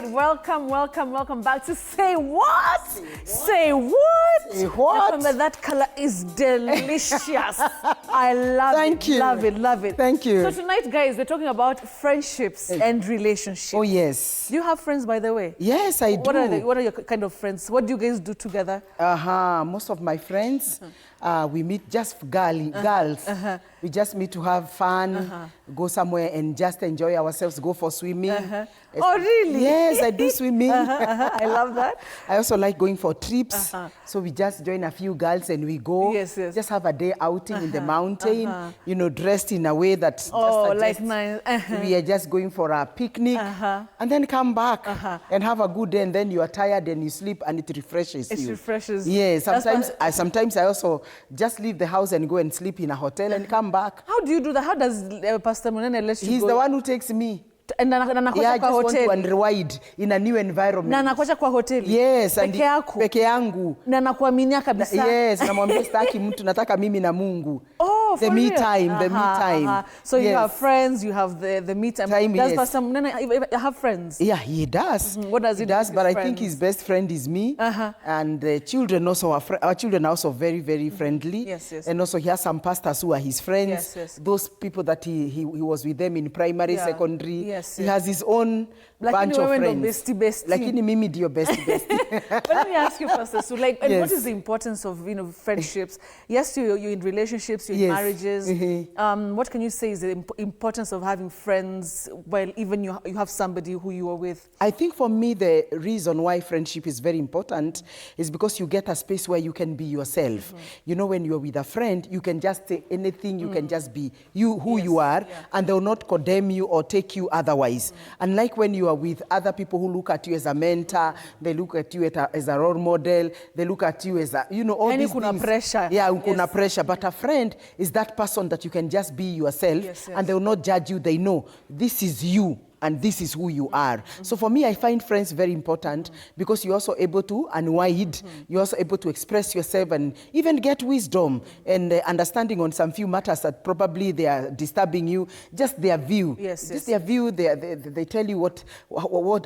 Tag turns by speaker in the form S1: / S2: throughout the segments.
S1: right, welcome back to Say What? Say What?
S2: Say what?
S1: Remember, that color is delicious. I love
S2: Thank
S1: it.
S2: you.
S1: Love it.
S2: Thank you.
S1: So tonight, guys, we're talking about friendships and relationships.
S2: Oh, yes.
S1: Do you have friends, by the way?
S2: Yes, I do.
S1: What are your kind of friends? What do you guys do together?
S2: Most of my friends, we meet just girls. We just meet to have fun, go somewhere and just enjoy ourselves, go for swimming.
S1: Oh, really?
S2: Yes, I do swimming.
S1: I love that.
S2: I also like going for trips. So we just join a few girls and we go.
S1: Yes.
S2: Just have a day outing in the mountain, you know, dressed in a way that we are just going for a picnic and then come back and have a good day, and then you are tired and you sleep and it refreshes you.
S1: It refreshes.
S2: Yes, sometimes I also just leave the house and go and sleep in a hotel and come back.
S1: How do you do that? How does Pastor Munene let you go?
S2: He's the one who takes me.
S1: And
S2: I just want to unwind in a new environment.
S1: Na anakuacha kwa hoteli?
S2: Yes.
S1: Peke yako?
S2: Peke yangu.
S1: Na anakuaminia kabisa?
S2: Yes, namwambia sitaki mtu, nataka mimi na Mungu.
S1: Oh,
S2: the me time, the me time.
S1: So you have friends, you have the me time. Does Pastor Munene have friends?
S2: Yeah, he does.
S1: What does he do?
S2: But I think his best friend is me. And the children also our children are also very, very friendly.
S1: Yes.
S2: And also he has some pastors who are his friends.
S1: Yes.
S2: Those people that he was with them in primary, secondary.
S1: Yes.
S2: He has his own bunch of friends. Lakini mimi ndio bestie.
S1: But let me ask you, Pastor, so what is the importance of friendships? Yes, you're in relationships, you're in marriages. What can you say is the importance of having friends while even you have somebody who you are with?
S2: I think for me the reason why friendship is very important is because you get a space where you can be yourself. You know, when you're with a friend, you can just say anything, you can just be who you are, and they will not condemn you or take you otherwise. Unlike when you are with other people who look at you as a mentor, they look at you as a role model, they look at you as a, all these things.
S1: Pressure.
S2: Yeah, kuna pressure. But a friend is that person that you can just be yourself, and they will not judge you. They know this is you. And this is who you are. So for me, I find friends very important because you're also able to unwind, you're also able to express yourself and even get wisdom and understanding on some few matters that probably they are disturbing you. Just their view. Just their view, they tell you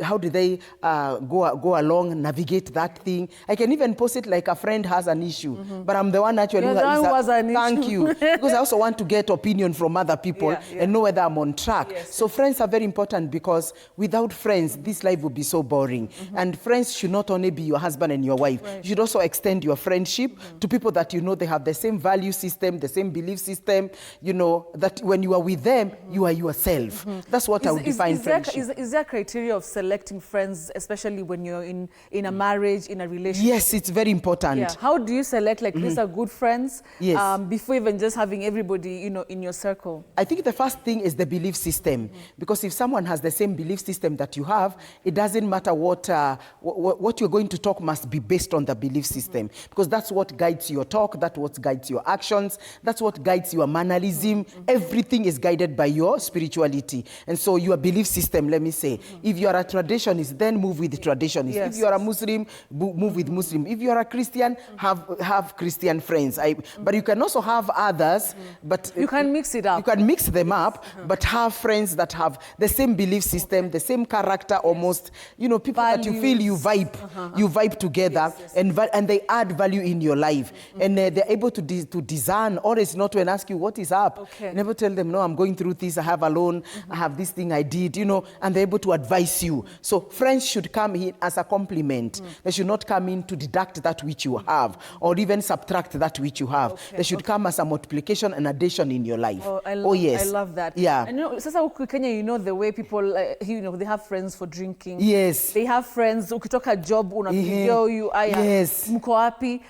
S2: how do they go along, navigate that thing. I can even post it like a friend has an issue, but I'm the one actually who has thank you. Because I also want to get opinion from other people and know whether I'm on track. So friends are very important, because without friends, this life would be so boring. And friends should not only be your husband and your wife. You should also extend your friendship to people that you know they have the same value system, the same belief system, you know, that when you are with them, you are yourself. That's what I would define friendship.
S1: Is there a criteria of selecting friends, especially when you're in a marriage, in a relationship?
S2: Yes, it's very important.
S1: Yeah. How do you select, these are good friends, before even just having everybody, in your circle?
S2: I think the first thing is the belief system. Because if someone has the same belief system that you have, it doesn't matter what you're going to talk must be based on the belief system, because that's what guides your talk, that's what guides your actions, that's what guides your mannerism. Everything is guided by your spirituality. And so your belief system, let me say, if you are a traditionalist, then move with the traditionalist. If you are a Muslim, move with Muslim. If you are a Christian, have Christian friends. But you can also have others, but
S1: you can mix it up.
S2: You can mix them up, but have friends that have the same belief system, the same character almost, people values. That you feel you vibe together, and they add value in your life. And they're able to discern, or it's not when ask you what is up. Never tell them, no, I'm going through this, I have a loan, I have this thing I did, and they're able to advise you. So friends should come in as a compliment. They should not come in to deduct that which you have, or even subtract that which you have. They should come as a multiplication and addition in your life.
S1: Yes. I love that.
S2: Yeah.
S1: And sasa huku Kenya, the way people, they have friends for drinking.
S2: Yes.
S1: They have friends, ukitoka job, unapigia you, mko wapi.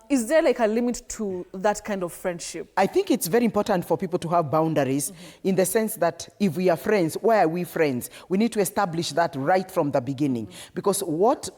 S1: Is there a limit to that kind of friendship?
S2: I think it's very important for people to have boundaries in the sense that if we are friends, why are we friends? We need to establish that right from the beginning. Because what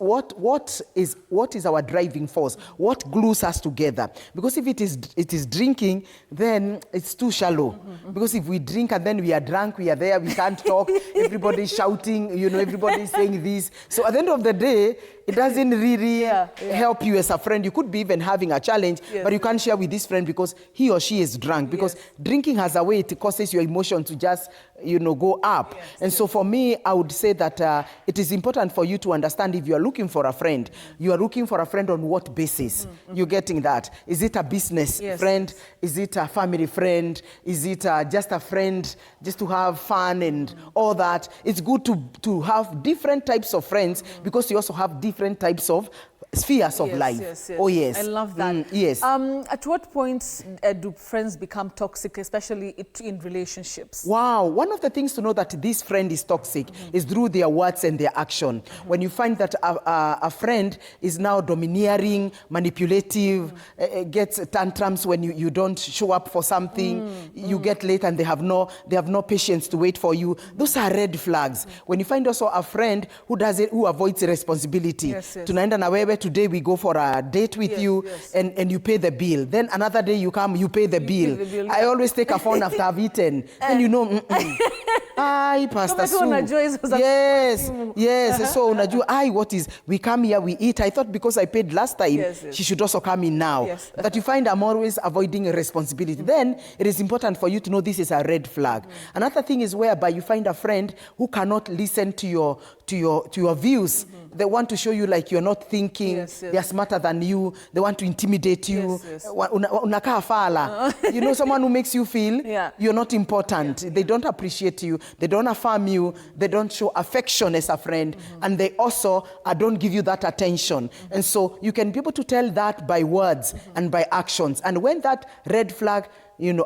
S2: is our driving force? What glues us together? Because if it is drinking, then it's too shallow. Because if we drink and then we are drunk, we are there, we can't talk, everybody's shouting, everybody's saying this. So at the end of the day, it doesn't really help you as a friend. You could be even having a challenge, but you can't share with this friend because he or she is drunk. Because drinking has a way it causes your emotion to just, go up. And so for me, I would say that it is important for you to understand if you are looking for a friend, you are looking for a friend on what basis? You're getting that? Is it a business friend? Is it a family friend? Is it just a friend just to have fun and all that? It's good to have different types of friends because you also have different types of spheres of life. Oh, yes.
S1: I love that.
S2: Yes.
S1: At what point do friends become toxic, especially in relationships?
S2: Wow. One of the things to know that this friend is toxic is through their words and their action. When you find that a friend is now domineering, manipulative, gets tantrums when you don't show up for something, you get late and they have no patience to wait for you. Those are red flags. When you find also a friend who avoids responsibility. Tunaenda na wewe, today we go for a date with you and you pay the bill. Then another day you come, you pay the bill. I always take a phone after I've eaten. Then Hi, Pastor Sue. Yes. So unajua, what is, we come here, we eat. I thought because I paid last time, she should also come in now. That you find I'm always avoiding responsibility. Then it is important for you to know this is a red flag. Another thing is whereby you find a friend who cannot listen to your views. They want to show you like you're not thinking, they're smarter than you, they want to intimidate you. Unakaa fala. Someone who makes you feel you're not important. They don't appreciate you, they don't affirm you, they don't show affection as a friend, and they also don't give you that attention. And so you can be able to tell that by words and by actions. And when that red flag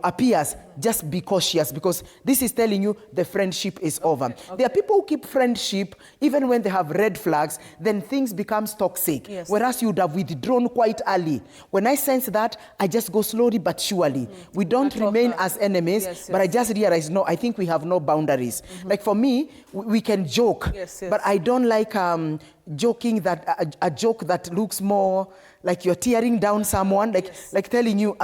S2: appears, just be cautious because this is telling you the friendship is over. There are people who keep friendship even when they have red flags, then things becomes toxic. Whereas you would have withdrawn quite early. When I sense that, I just go slowly but surely. We don't remain as enemies, but I just realize, no, I think we have no boundaries. Like for me, we can joke, but I don't like joking that a joke that looks more like you're tearing down someone, like telling you,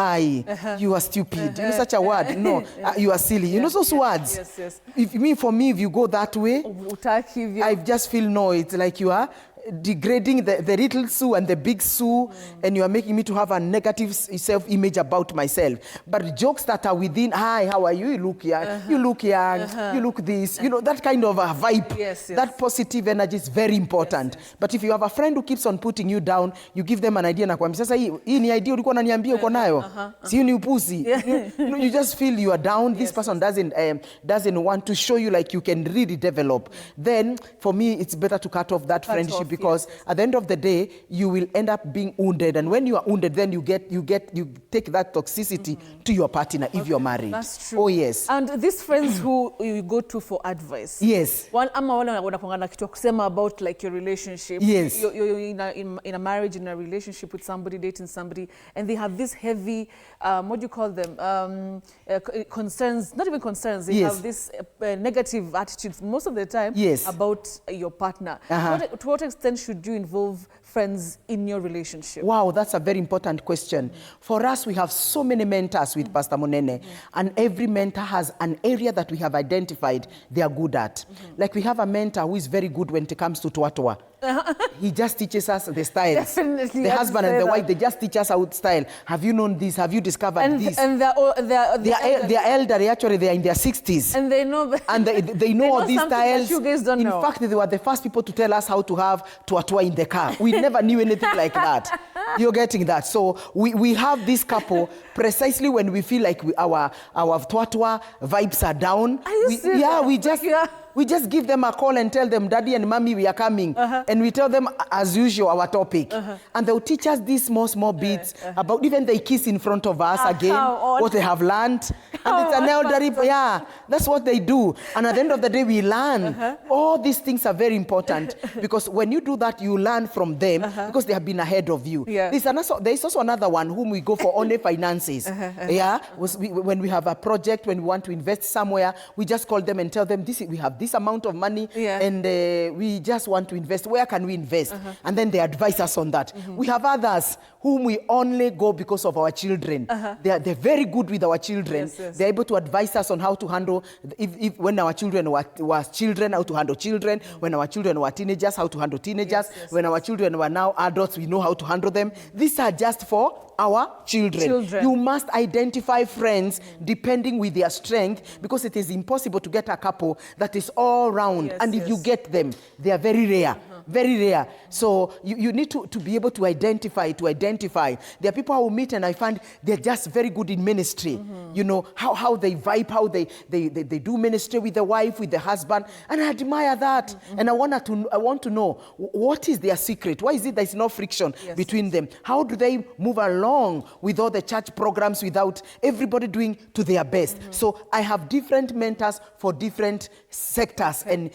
S2: you are stupid. Such a word. No, you are silly. those words. For me, if you go that way, I just feel no. It's like you are degrading the little Sue and the big Sue, and you are making me to have a negative self-image about myself. But jokes that are within, hi, how are you? You look young. You look young. You look this. That kind of a vibe. That positive energy is very important. But if you have a friend who keeps on putting you down, you give them an idea na kwambia, sasa hii ni idea ulikuwa unaniambia uko nayo. Si ni upuzi. You just feel you are down. This person doesn't want to show you like you can really develop. Then for me, it's better to cut off that friendship. Because at the end of the day, you will end up being wounded. And when you are wounded, then you take that toxicity to your partner if you're married. That's true. Oh, yes.
S1: And these friends who you go to for advice.
S2: Yes.
S1: One about like your relationship.
S2: Yes.
S1: You're in a marriage, in a relationship with somebody, dating somebody, and they have this heavy, what do you call them? Concerns, not even concerns. They have this negative attitudes most of the time about your partner. To what extent should you involve friends in your relationship?
S2: Wow, that's a very important question. For us, we have so many mentors with Pastor Monene, and every mentor has an area that we have identified they are good at. Like we have a mentor who is very good when it comes to tuatua. He just teaches us the styles.
S1: Definitely.
S2: The husband and the wife, they just teach us how to style. Have you known this? Have you discovered this?
S1: And they're
S2: elderly, actually, they're in their 60s.
S1: And they know,
S2: and they know all these styles.
S1: You guys don't know.
S2: In fact, they were the first people to tell us how to have tuatua in the car. We never knew anything like that. You're getting that. So we have this couple precisely when we feel like our tuatua vibes are down. We just give them a call and tell them, Daddy and Mommy, we are coming. And we tell them, as usual, our topic. And they'll teach us these small bits about even they kiss in front of us again, what they have learned. And it's an elderly, that's what they do. And at the end of the day, we learn. All these things are very important because when you do that, you learn from them because they have been ahead of you. There is also another one whom we go for only finances. When we have a project, when we want to invest somewhere, we just call them and tell them, we have this this amount of money and we just want to invest. Where can we invest? And then they advise us on that. We have others whom we only go because of our children. They're very good with our children. They're able to advise us on how to handle, if when our children were children, how to handle children. When our children were teenagers, how to handle teenagers. When our children were now adults, we know how to handle them. These are just for our children. You must identify friends depending with their strength, because it is impossible to get a couple that is all round. And if you get them, they are very rare. Very rare. So you need to be able to identify. There are people who meet and I find they're just very good in ministry. You know, how they vibe, how they do ministry with the wife, with the husband. And I admire that. And I want to know, what is their secret? Why is it there's no friction between them? How do they move along with all the church programs without everybody doing to their best? So I have different mentors for different sectors and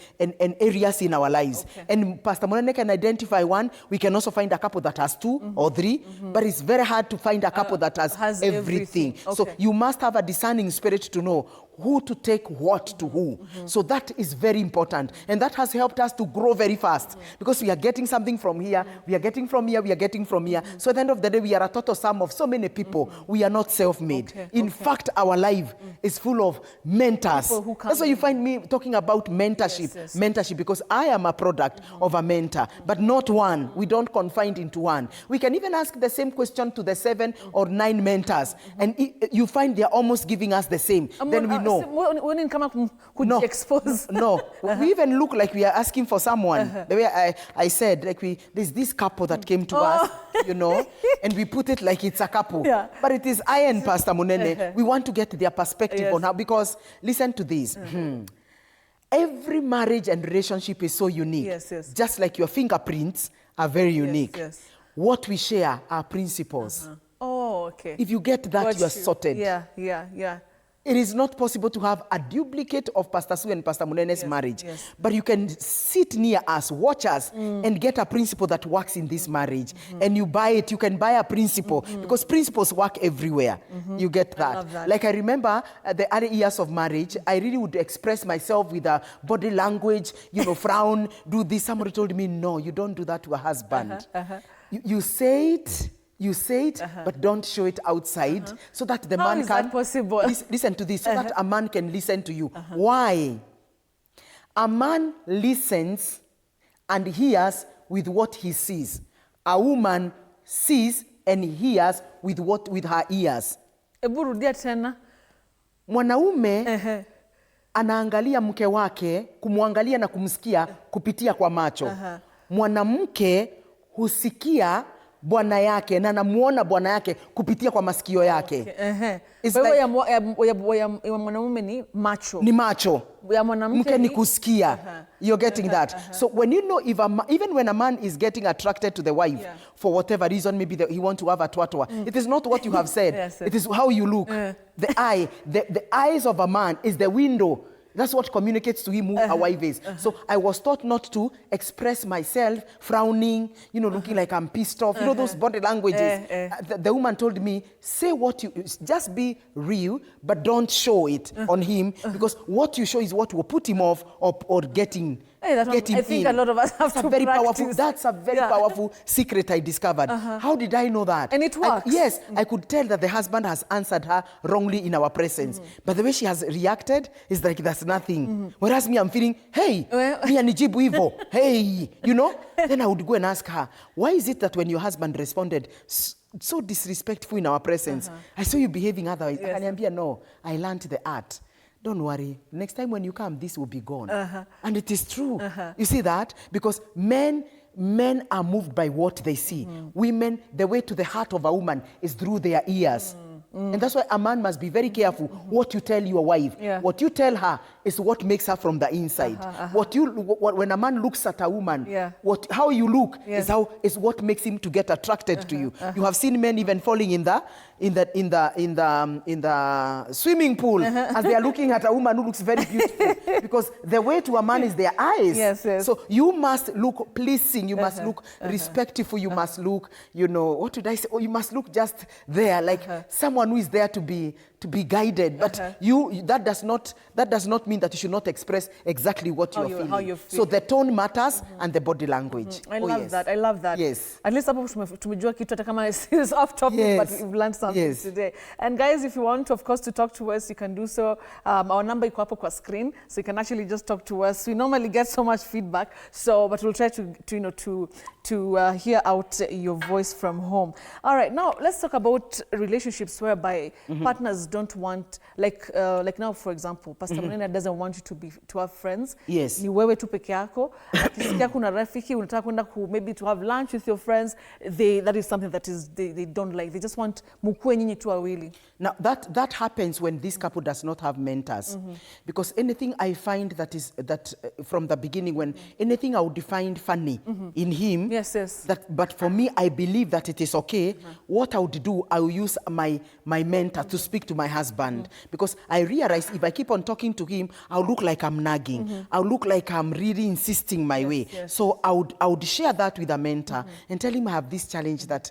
S2: areas in our lives. And Pastor Monene can identify one. We can also find a couple that has 2 or 3, but it's very hard to find a couple that has everything. So you must have a discerning spirit to know who to take what to who. So that is very important. And that has helped us to grow very fast, because we are getting something from here, we are getting from here, we are getting from here. So at the end of the day, we are a total sum of so many people. We are not self-made. In fact, our life is full of mentors. That's why you find me talking about mentorship. Mentorship, because I am a product of a mentor, but not one. We don't confine into one. We can even ask the same question to the 7 or 9 mentors, and you find they're almost giving us the same. Then we know. No, expose. No, we even look like we are asking for someone. The way I said, like there's this couple that came to us, you know, and we put it like it's a couple. But it is I and Pastor Munene. We want to get their perspective on how, because listen to this. Every marriage and relationship is so unique. Just like your fingerprints are very unique. What we share are principles.
S1: Oh, okay.
S2: If you get that, you are sorted. It is not possible to have a duplicate of Pastor Sue and Pastor Munene's marriage. But you can sit near us, watch us, and get a principle that works in this marriage. And you buy it. You can buy a principle, because principles work everywhere. You get that. Like I remember the early years of marriage, I really would express myself with a body language, you know, frown, do this. Somebody told me, no, you don't do that to a husband. You say it, but don't show it outside, so that the man can... How is that possible? Listen to this, so that a man can listen to you. Why? A man listens and hears with what he sees. A woman sees and hears with her ears. Mwanaume anaangalia mke wake, kumwangalia na kumsikia kupitia kwa macho. Mwanamke husikia bwana yake na namuona bwana yake kupitia kwa masikio yake.
S1: Ya mwanamume ni macho.
S2: Ni macho. Ya mwanamke ni kusikia. You're getting that. So when you know, even when a man is getting attracted to the wife, for whatever reason, maybe he wants to have a twatwa, it is not what you have said. It is how you look. The eye, the eyes of a man is the window. That's what communicates to him who a wife is. So I was taught not to express myself frowning, you know, looking like I'm pissed off. You know, those body languages. The woman told me, say what you, just be real, but don't show it on him, because what you show is what will put him off or get him.
S1: I think a lot of us have to practice.
S2: That's a very powerful secret I discovered. How did I know that?
S1: And it works.
S2: I could tell that the husband has answered her wrongly in our presence. But the way she has reacted is like that's nothing. Whereas me, I'm feeling, hey, me anijibu hivo, hey, you know? Then I would go and ask her, why is it that when your husband responded so disrespectful in our presence, I saw you behaving otherwise? No, I learned the art. Don't worry. Next time when you come, this will be gone. And it is true. You see that? Because men are moved by what they see. Women, the way to the heart of a woman is through their ears. And that's why a man must be very careful what you tell your wife. What you tell her is what makes her from the inside. When a man looks at a woman, how you look is what makes him to get attracted to you. You have seen men even falling in the swimming pool as they are looking at a woman who looks very beautiful, because the way to a man is their eyes. So you must look pleasing, you must look respectful, you must look, you know, what did I say? Oh, you must look just there, like someone who is there to be to be guided, but that does not mean that you should not express exactly what you're feeling.
S1: How you're feeling.
S2: So the tone matters and the body language.
S1: I love that. I love that.
S2: Yes.
S1: At least tumejua kitu hata kama is off topic, but we've learned something today. And guys, if you want, of course, to talk to us, you can do so. Our number iko hapo kwa screen, so you can actually just talk to us. We normally get so much feedback, but we'll try to hear out your voice from home. All right, now let's talk about relationships whereby partners don't want, like now, for example, Pastor Munene doesn't want you to have friends.
S2: Yes.
S1: Ni wewe tu peke yako. Akisikia kuna rafiki, unataka kwenda maybe to have lunch with your friends, that is something that they don't like. They just want mukue nyinyi tu wawili.
S2: Now that happens when this couple does not have mentors, because anything I find that from the beginning, when anything I would find funny in him, but for me I believe that it is okay. What I would do, I will use my mentor to speak to my husband, because I realize if I keep on talking to him, I'll look like I'm nagging. I'll look like I'm really insisting my way. So I would share that with a mentor and tell him I have this challenge, that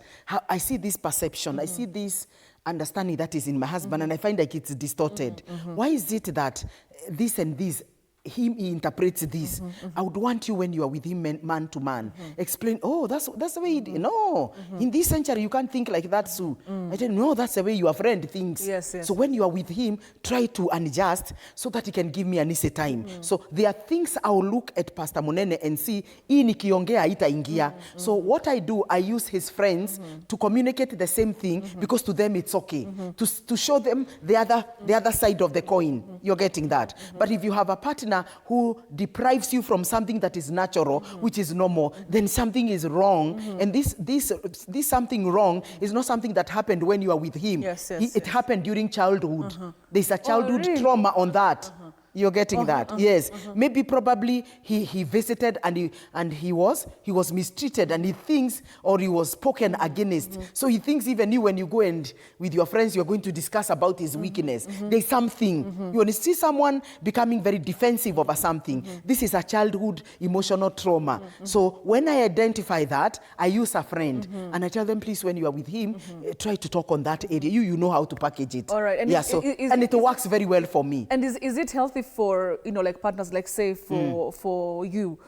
S2: I see this perception, I see this understanding that is in my husband, and I find like it's distorted. Why is it that this and this, he interprets this? I would want you, when you are with him man to man, explain, oh, that's the way he did. No, in this century you can't think like that, Sue. I said, no, that's the way your friend thinks. So when you are with him, try to adjust so that he can give me an easy time. So there are things I will look at Pastor Munene and see, hii nikiongea haitaingia. So what I do, I use his friends to communicate the same thing, because to them it's okay. To show them the other side of the coin. You're getting that? But if you have a partner who deprives you from something that is natural, which is normal, then something is wrong. And this something wrong is not something that happened when you are with him. It happened during childhood. There's a childhood trauma on that. You're getting that? Yes. Maybe probably he visited and he was mistreated, and he thinks, or he was spoken against. So he thinks even you, when you go and with your friends, you're going to discuss about his weakness. There's something. You want to see someone becoming very defensive over something. This is a childhood emotional trauma. So when I identify that, I use a friend and I tell them, please, when you are with him, try to talk on that area. You know how to package it.
S1: All right. And
S2: it works very well for me.
S1: And is it healthy for, like partners, like say for you,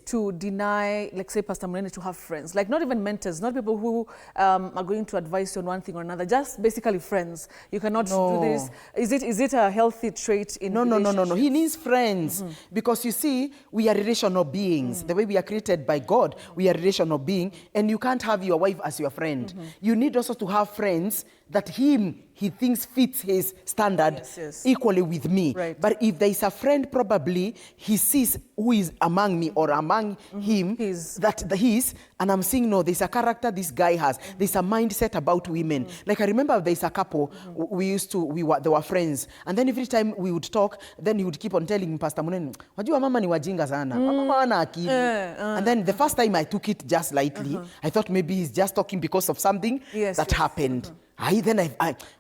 S1: to deny, like say Pastor Munene, to have friends, like not even mentors, not people who are going to advise you on one thing or another, just basically friends? You cannot do this. Is it a healthy trait in relationships?
S2: No. He needs friends, because you see, we are relational beings. The way we are created by God, we are relational being, and you can't have your wife as your friend. You need also to have friends that he thinks fits his standard equally with me. But if there is a friend, probably he sees who is among me or among him, and I'm seeing, no, there's a character this guy has. There's a mindset about women. Like I remember there's a couple, they were friends. And then every time we would talk, then he would keep on telling Pastor Munene, wajua mama ni wajinga sana. Mama wana akili. And then the first time I took it just lightly, I thought maybe he's just talking because of something that happened. Then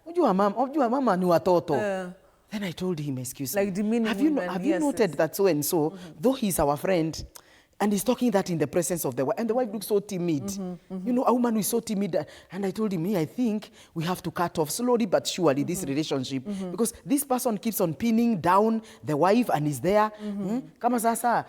S2: wajua mama ni watoto. Then I told him, excuse me, have you noted that so and so, though he's our friend, and he's talking that in the presence of the wife, and the wife looks so timid. You know, a woman who is so timid. And I told him, I think we have to cut off slowly but surely this relationship, because this person keeps on pinning down the wife and is there. Kama sasa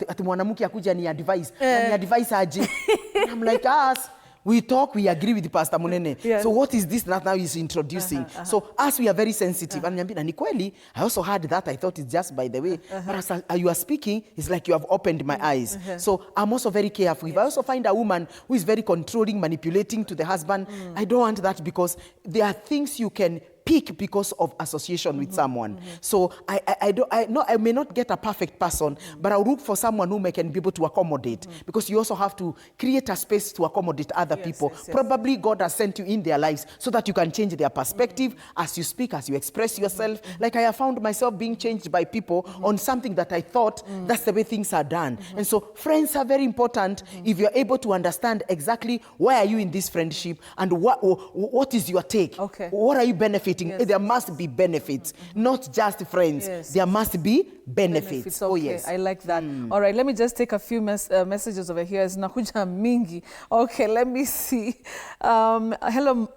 S2: ati mwanamke akuja ni advice, ni advice aje. I'm like, us. We talk, we agree with Pastor Munene. So what is this that now he's introducing? So as we are very sensitive, and ni kweli, I also heard that, I thought it's just by the way. But as you are speaking, it's like you have opened my eyes. So I'm also very careful. If I also find a woman who is very controlling, manipulating to the husband, I don't want that, because there are things you can pick because of association with someone. So I may not get a perfect person, but I'll look for someone whom I can be able to accommodate, because you also have to create a space to accommodate other people. Probably God has sent you in their lives so that you can change their perspective as you speak, as you express yourself. Like I have found myself being changed by people on something that I thought that's the way things are done. And so friends are very important. If you're able to understand exactly why are you in this friendship and what is your take, what are you benefiting? There must be benefits, not just friends. There must be benefits. Oh yes,
S1: I like that. All right, let me just take a few messages over here. Zinakuja mingi. Okay, let me see. Hello.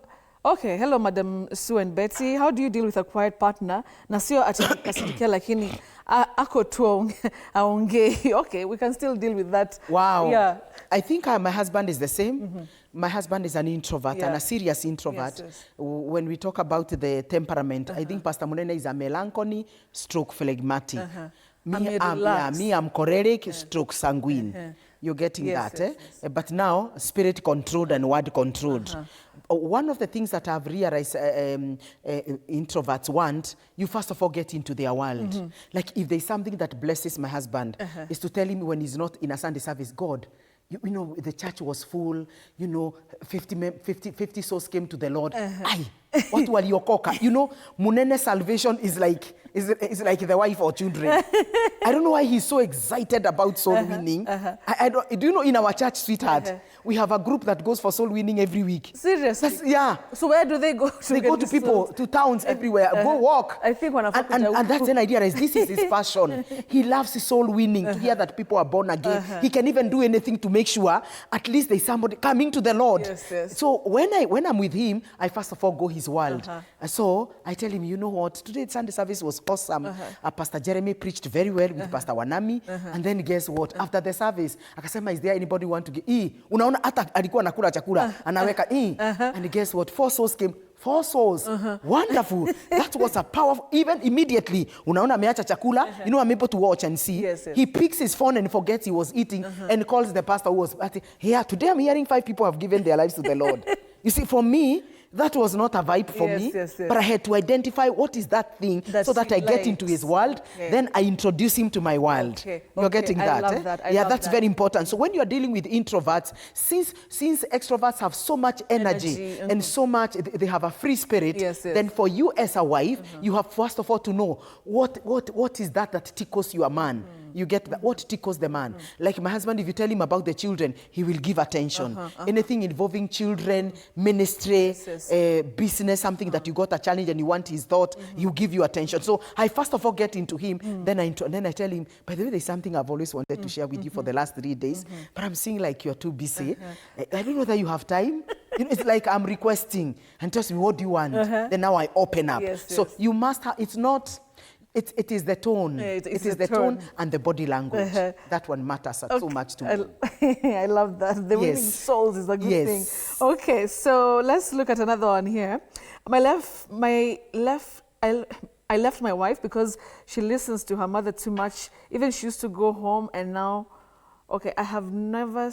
S1: Okay, hello Madam Sue and Betty. How do you deal with a quiet partner? Na sio atikasikia lakini ako tu aongei. Okay, we can still deal with that.
S2: Wow.
S1: Yeah.
S2: I think my husband is the same. My husband is an introvert and a serious introvert.
S1: Yes.
S2: When we talk about the temperament, I think Pastor Munene is a melancholy stroke phlegmatic. Me, I'm choleric stroke sanguine. You're getting that, eh? But now, spirit controlled and word controlled. One of the things that I've realized introverts want, you first of all get into their world. Like if there's something that blesses my husband, is to tell him when he's not in a Sunday service, God, you know, the church was full, you know, 50 souls came to the Lord. Aye, what were your coca? You know, Munene salvation is like the wife or children. I don't know why he's so excited about soul winning. Do you know in our church, sweetheart, we have a group that goes for soul winning every week.
S1: Seriously?
S2: Yeah.
S1: So where do they go?
S2: They go to people, to towns everywhere. Go walk.
S1: I think
S2: and that's an idea. This is his passion. He loves soul winning, to hear that people are born again. He can even do anything to make sure at least there's somebody coming to the Lord. So when I'm with him, I first of all go his world. So I tell him, you know what, today's Sunday service was awesome. Pastor Jeremy preached very well with Pastor Wanami. And then guess what? After the service, akasema, is there anybody want to give? Unaona hata alikuwa nakula chakula, anaweka and guess what? 4 souls came. 4 souls. Wonderful. That was a powerful, even immediately, unaona ameacha chakula, you know, I'm able to watch and see. He picks his phone and forgets he was eating and calls the pastor who was, here, today I'm hearing 5 people have given their lives to the Lord. You see, for me, that was not a vibe for me, but I had to identify what is that thing so that I get into his world, then I introduce him to my world. You're getting that?
S1: I love that. I love
S2: that's
S1: that.
S2: very important. So when you're dealing with introverts, since extroverts have so much energy and so much, they have a free spirit, then for you as a wife, you have first of all to know what is that tickles your man. You get that? What tickles the man? Like my husband, if you tell him about the children, he will give attention. Anything involving children, ministry, business, something that you got a challenge and you want his thought, he'll give you attention. So I first of all get into him, then I tell him, by the way, there's something I've always wanted to share with you for the last 3 days, but I'm seeing like you're too busy. I don't know that you have time. You know, it's like I'm requesting and tells me, what do you want? Then now I open up. So you must have, it's not... It is the tone. It is the tone and the body language. That one matters so much to me.
S1: I love that. The winning souls is a good thing. Okay, so let's look at another one here. I left my wife because she listens to her mother too much. Even she used to go home and now, I have never,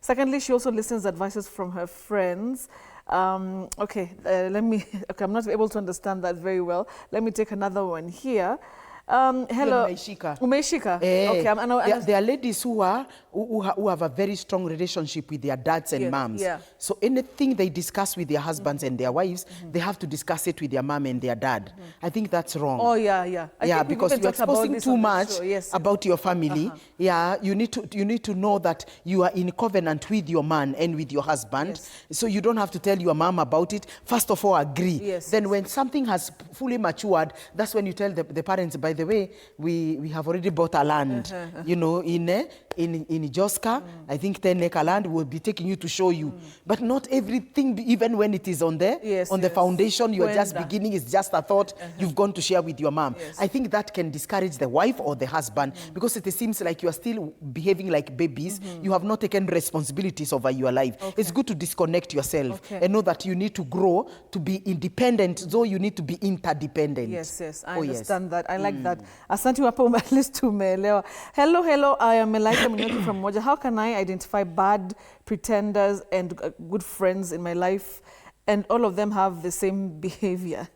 S1: Secondly, she also listens to advices from her friends. Let me, I'm not able to understand that very well. Let me take another one here. Hello. Umeishika.
S2: There are ladies who have a very strong relationship with their dads and moms. So anything they discuss with their husbands and their wives, they have to discuss it with their mom and their dad. I think that's wrong. Because you're exposing too much about your family. You need to know that you are in covenant with your man and with your husband. So you don't have to tell your mom about it. First of all, agree. Then when something has fully matured, that's when you tell the parents, by the way, we have already bought a land, you know, in Joska, I think 10-acre land will be taking you to show you. But not everything, even when it is on there, the foundation, you're just beginning, it's just a thought you've gone to share with your mom. I think that can discourage the wife or the husband because it seems like you are still behaving like babies. You have not taken responsibilities over your life. It's good to disconnect yourself and know that you need to grow to be independent, though you need to be interdependent.
S1: I understand that. I like that. Asante wapo at least tumeelewa. Hello, I am Elijah Munyoki from Moja. How can I identify bad pretenders and good friends in my life and all of them have the same behavior?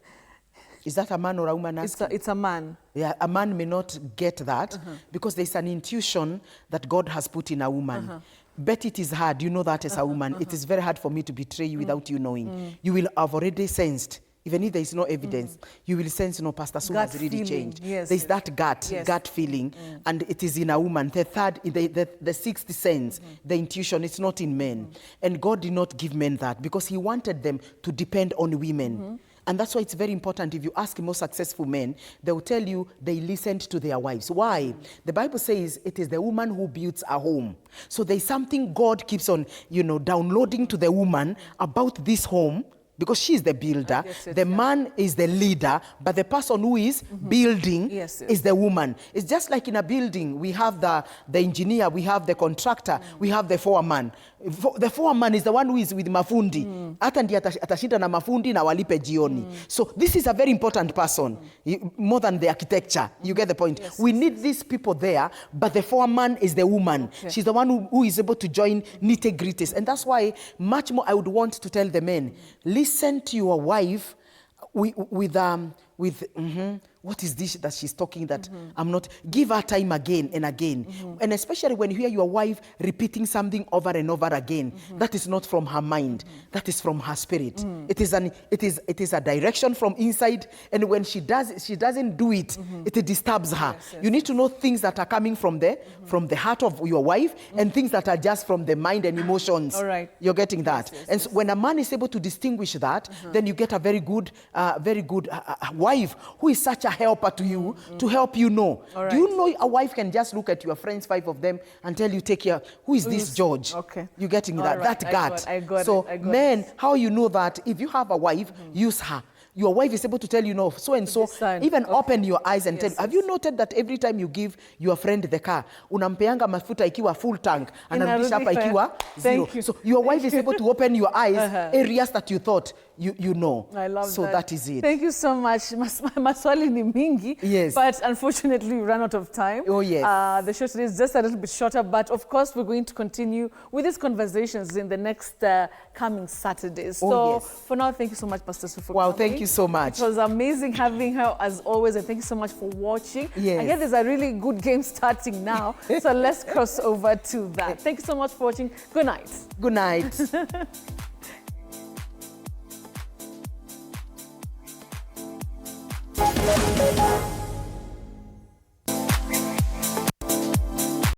S2: Is that a man or a woman?
S1: It's a man.
S2: Yeah, a man may not get that because there's an intuition that God has put in a woman. Bet it is hard. You know that as a woman. It is very hard for me to betray you without you knowing. You will have already sensed. Even if there is no evidence, you will sense, Pastor Sue has really changed. There's that gut feeling, and it is in a woman. The third, the sixth sense, the intuition, it's not in men. And God did not give men that because he wanted them to depend on women. And that's why it's very important. If you ask more successful men, they will tell you they listened to their wives. Why? The Bible says it is the woman who builds a home. So there's something God keeps on, downloading to the woman about this home because she's the builder. The man is the leader, but the person who is building is the woman. It's just like in a building, we have the engineer, we have the contractor, we have the foreman. The foreman is the one who is with mafundi. Hata ndiye atashinda na mafundi na walipe jioni. So this is a very important person, more than the architecture. You get the point? We need these people there, but the foreman is the woman. She's the one who is able to join nitty-gritties. And that's why much more I would want to tell the men, listen to your wife with what is this that she's talking that I'm not, give her time again and again. And especially when you hear your wife repeating something over and over again, that is not from her mind, that is from her spirit. It is a direction from inside, and when she doesn't do it, it disturbs her. You need to know things that are coming from the heart of your wife and things that are just from the mind and emotions.
S1: All right.
S2: You're getting that. And so when a man is able to distinguish that, then you get a very good wife who is such a helper to you, to help you know. Right. Do you know a wife can just look at your friends, 5 of them, and tell you, take care, who is this George? Okay. You're getting that. Right. That gut.
S1: I got
S2: so
S1: it.
S2: men, how you know that? If you have a wife, use her. Your wife is able to tell you, no, so and so, even open your eyes and tell you. Have you noted that every time you give your friend the car, unampeanga mafuta ikiwa full tank, anarudisha hapa ikiwa zero. So your wife is able to open your eyes, areas that you thought you know.
S1: I love
S2: so that is it.
S1: Thank you so much. Maswali ni mingi, but unfortunately we ran out of time.
S2: Oh, yes.
S1: The show today is just a little bit shorter, but of course we're going to continue with these conversations in the next coming Saturdays. So for now, thank you so much, Pastor Su, for coming.
S2: Thank you so much.
S1: It was amazing having her as always, and thank you so much for watching.
S2: Yes.
S1: I guess there's a really good game starting now, so let's cross over to that. Thank you so much for watching. Good night.
S2: Good night.